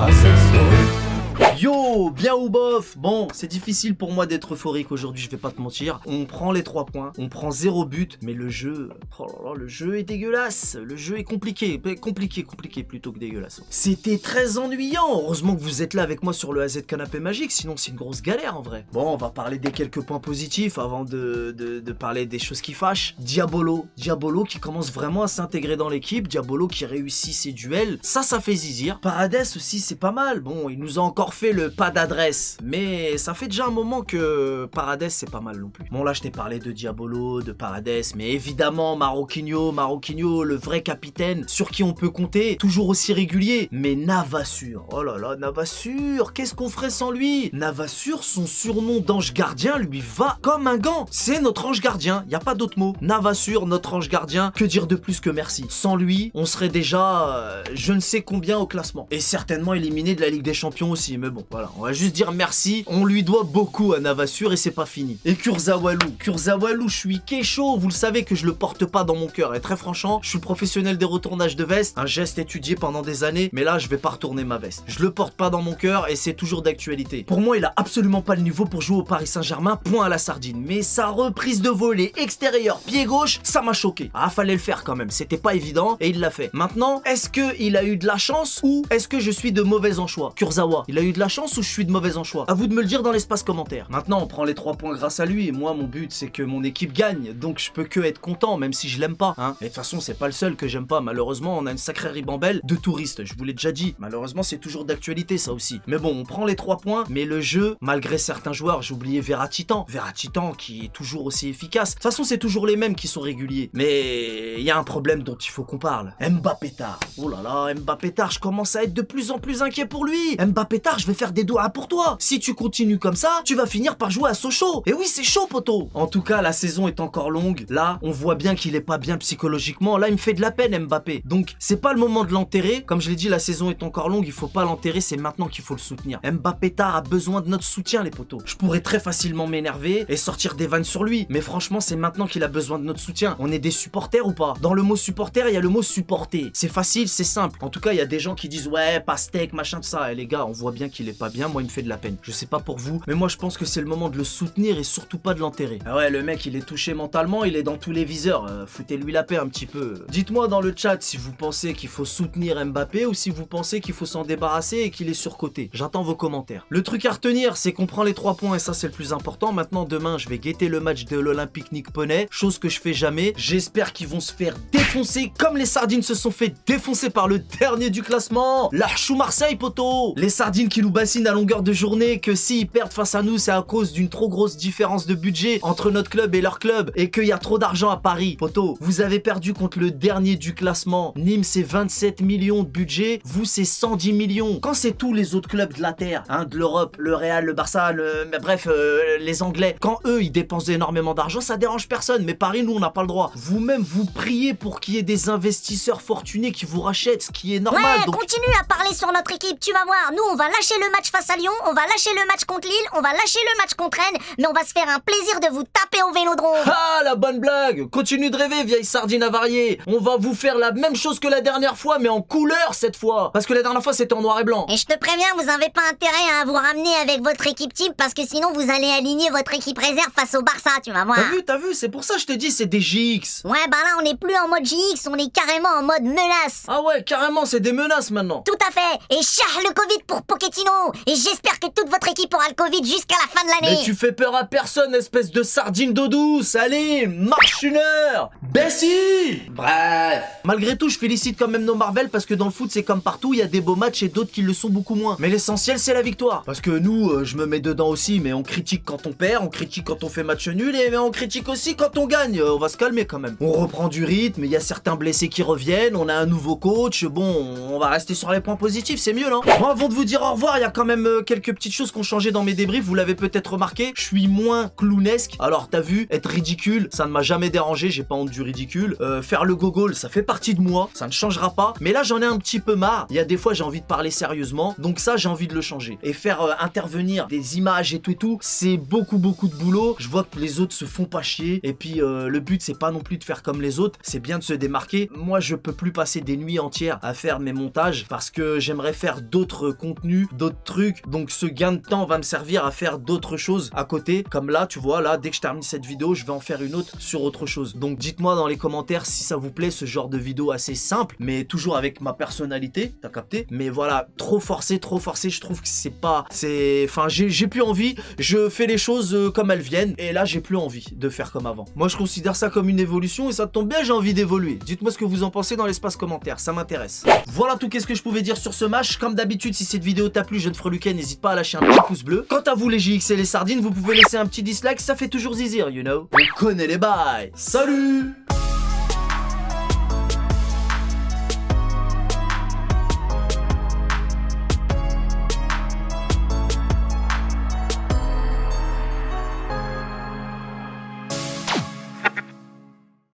à cette story. Yo, bien ou bof? Bon, c'est difficile pour moi d'être euphorique aujourd'hui, je vais pas te mentir. On prend les 3 points, on prend 0 but, mais le jeu, oh là là, le jeu est dégueulasse. Le jeu est compliqué plutôt que dégueulasse. C'était très ennuyant. Heureusement que vous êtes là avec moi sur le AZ Canapé Magique, sinon c'est une grosse galère en vrai. Bon, on va parler des quelques points positifs avant de parler des choses qui fâchent. Diabolo qui commence vraiment à s'intégrer dans l'équipe, Diabolo qui réussit ses duels, ça fait zizir. Paredes aussi, c'est pas mal. Bon, il nous a encore fait le pas d'adresse, mais ça fait déjà un moment que Paredes c'est pas mal non plus. Bon là je t'ai parlé de Diabolo, de Paredes, mais évidemment Marquinhos, le vrai capitaine sur qui on peut compter, toujours aussi régulier. Mais Navassur, oh là là, Navassur, qu'est-ce qu'on ferait sans lui? Navassur, son surnom d'ange gardien lui va comme un gant. C'est notre ange gardien, y a pas d'autre mot. Navassur, notre ange gardien, que dire de plus que merci? Sans lui, on serait déjà je ne sais combien au classement. Et certainement éliminé de la Ligue des Champions aussi, mais bon, voilà, on va juste dire merci, on lui doit beaucoup à Navassur et c'est pas fini. Et Kurzawa, je suis kécho, vous le savez que je le porte pas dans mon cœur, et très franchement, je suis le professionnel des retournages de veste, un geste étudié pendant des années, mais là je vais pas retourner ma veste. Je le porte pas dans mon cœur et c'est toujours d'actualité. Pour moi, il a absolument pas le niveau pour jouer au Paris Saint-Germain, point à la sardine, mais sa reprise de volée extérieur, pied gauche, ça m'a choqué. Ah, fallait le faire quand même, c'était pas évident et il l'a fait. Maintenant, est-ce que il a eu de la chance ou est-ce que je suis de mauvais en choix? Kurzawa, il a eu de la chance ou je suis de mauvais en choix? À vous de me le dire dans l'espace commentaire. Maintenant, on prend les 3 points grâce à lui et moi, mon but, c'est que mon équipe gagne, donc je peux que être content, même si je l'aime pas, hein. Et de toute façon, c'est pas le seul que j'aime pas. Malheureusement, on a une sacrée ribambelle de touristes, je vous l'ai déjà dit. Malheureusement, c'est toujours d'actualité, ça aussi. Mais bon, on prend les 3 points, mais le jeu, malgré certains joueurs, j'ai oublié Veratitan qui est toujours aussi efficace. De toute façon, c'est toujours les mêmes qui sont réguliers. Mais il y a un problème dont il faut qu'on parle. Mbappétard. Oh là là, Mbappétard, je commence à être de plus en plus inquiet pour lui. Mbappétard, je vais faire des doigts pour toi. Si tu continues comme ça, tu vas finir par jouer à Sochaux. Et oui, c'est chaud, poteau. En tout cas, la saison est encore longue. Là, on voit bien qu'il est pas bien psychologiquement. Là, il me fait de la peine, Mbappé. Donc, c'est pas le moment de l'enterrer. Comme je l'ai dit, la saison est encore longue. Il faut pas l'enterrer. C'est maintenant qu'il faut le soutenir. Mbappétard a besoin de notre soutien, les poteaux. Je pourrais très facilement m'énerver et sortir des vannes sur lui. Mais franchement, c'est maintenant qu'il a besoin de notre soutien. On est des supporters ou pas? Dans le mot supporter, il y a le mot supporter. C'est facile, c'est simple. En tout cas, il y a des gens qui disent ouais, pastèque, machin, tout ça. Et les gars, on voit bien qu'il est pas bien. Moi, il me fait de la peine. Je sais pas pour vous, mais moi, je pense que c'est le moment de le soutenir et surtout pas de l'enterrer. Ah ouais, le mec, il est touché mentalement, il est dans tous les viseurs. Foutez-lui la paix un petit peu. Dites-moi dans le chat si vous pensez qu'il faut soutenir Mbappé ou si vous pensez qu'il faut s'en débarrasser et qu'il est surcoté. J'attends vos commentaires. Le truc à retenir, c'est qu'on prend les 3 points et ça, c'est le plus important. Maintenant, demain, je vais guetter le match de l'Olympique Nipponnais, chose que je fais jamais. J'espère qu'ils vont se faire défoncer comme les sardines se sont fait défoncer par le dernier du classement, l'Archou Marseille, poteau. Les sardines qui nous bassinent à longueur de journée, que s'ils perdent face à nous, c'est à cause d'une trop grosse différence de budget entre notre club et leur club et qu'il y a trop d'argent à Paris. Poteau, vous avez perdu contre le dernier du classement. Nîmes, c'est 27 millions de budget. Vous, c'est 110 millions. Quand c'est tous les autres clubs de la Terre, hein, de l'Europe, le Real, le Barça, bref, les Anglais, quand eux, ils dépensent énormément d'argent, ça dérange personne. Mais Paris, nous, on n'a pas le droit. Vous-même, vous priez pour qu'il y ait des investisseurs fortunés qui vous rachètent, ce qui est normal. Ouais, donc... continue à parler sur notre équipe, tu vas voir. Nous, on va lâcher le match face à Lyon, on va lâcher le match contre Lille, on va lâcher le match contre Rennes, mais on va se faire un plaisir de vous taper au Vélodrome. Ah, la bonne blague. Continue de rêver, vieille sardine avariée. On va vous faire la même chose que la dernière fois, mais en couleur cette fois. Parce que la dernière fois, c'était en noir et blanc. Et je te préviens, vous n'avez pas intérêt à vous ramener avec votre équipe type, parce que sinon, vous allez aligner votre équipe réserve face au Barça, tu vas voir. T'as vu, c'est pour ça que je te dis, c'est des GX. Ouais, bah là, on n'est plus en mode GX, on est carrément en mode menace. Ah ouais, carrément, c'est des menaces maintenant. Tout à fait. Et chah le Covid pour Pochettino. Et j'espère que toute votre équipe aura le Covid jusqu'à la fin de l'année. Mais tu fais peur à personne, espèce de sardine d'eau douce. Allez, marche une heure. Bessie. Bref. Malgré tout, je félicite quand même nos Marvel parce que dans le foot, c'est comme partout, il y a des beaux matchs et d'autres qui le sont beaucoup moins. Mais l'essentiel, c'est la victoire. Parce que nous, je me mets dedans aussi, mais on critique quand on perd, on critique quand on fait match nul et on critique aussi quand on gagne. On va se calmer quand même. On reprend du rythme, il y a certains blessés qui reviennent, on a un nouveau coach. Bon, on va rester sur les points positifs, c'est mieux, non? Bon, avant de vous dire au revoir, il y a quand même quelques petites choses qui ont changé dans mes débriefs. Vous l'avez peut-être remarqué, je suis moins clownesque. Alors t'as vu, être ridicule, ça ne m'a jamais dérangé, j'ai pas honte du ridicule. Faire le gogol, ça fait partie de moi, ça ne changera pas. Mais là j'en ai un petit peu marre. Il y a des fois j'ai envie de parler sérieusement, donc ça j'ai envie de le changer. Et faire intervenir des images et tout, c'est beaucoup de boulot. Je vois que les autres se font pas chier. Et puis le but c'est pas non plus de faire comme les autres, c'est bien de se démarquer. Moi je peux plus passer des nuits entières à faire mes montages parce que j'aimerais faire d'autres contenus, d'autres trucs. Donc ce gain de temps va me servir à faire d'autres choses à côté. Comme là, tu vois, là, dès que je termine cette vidéo, je vais en faire une autre sur autre chose. Donc dites-moi dans les commentaires si ça vous plaît, ce genre de vidéo assez simple, mais toujours avec ma personnalité, t'as capté? Mais voilà, trop forcé, je trouve que c'est pas... Enfin, j'ai plus envie, je fais les choses comme elles viennent, et là, j'ai plus envie de faire comme avant. Moi, je considère ça comme une évolution, et ça tombe bien, j'ai envie d'évoluer. Dites-moi ce que vous en pensez dans l'espace commentaire, ça m'intéresse. Voilà tout qu'est-ce que je pouvais dire sur ce match. Comme d'habitude, si cette vidéo t'a plu, jeune freluquet, n'hésite pas à lâcher un petit pouce bleu. Quant à vous les JX et les sardines, vous pouvez laisser un petit dislike, ça fait toujours zizir, you know. On connaît les bails. Salut!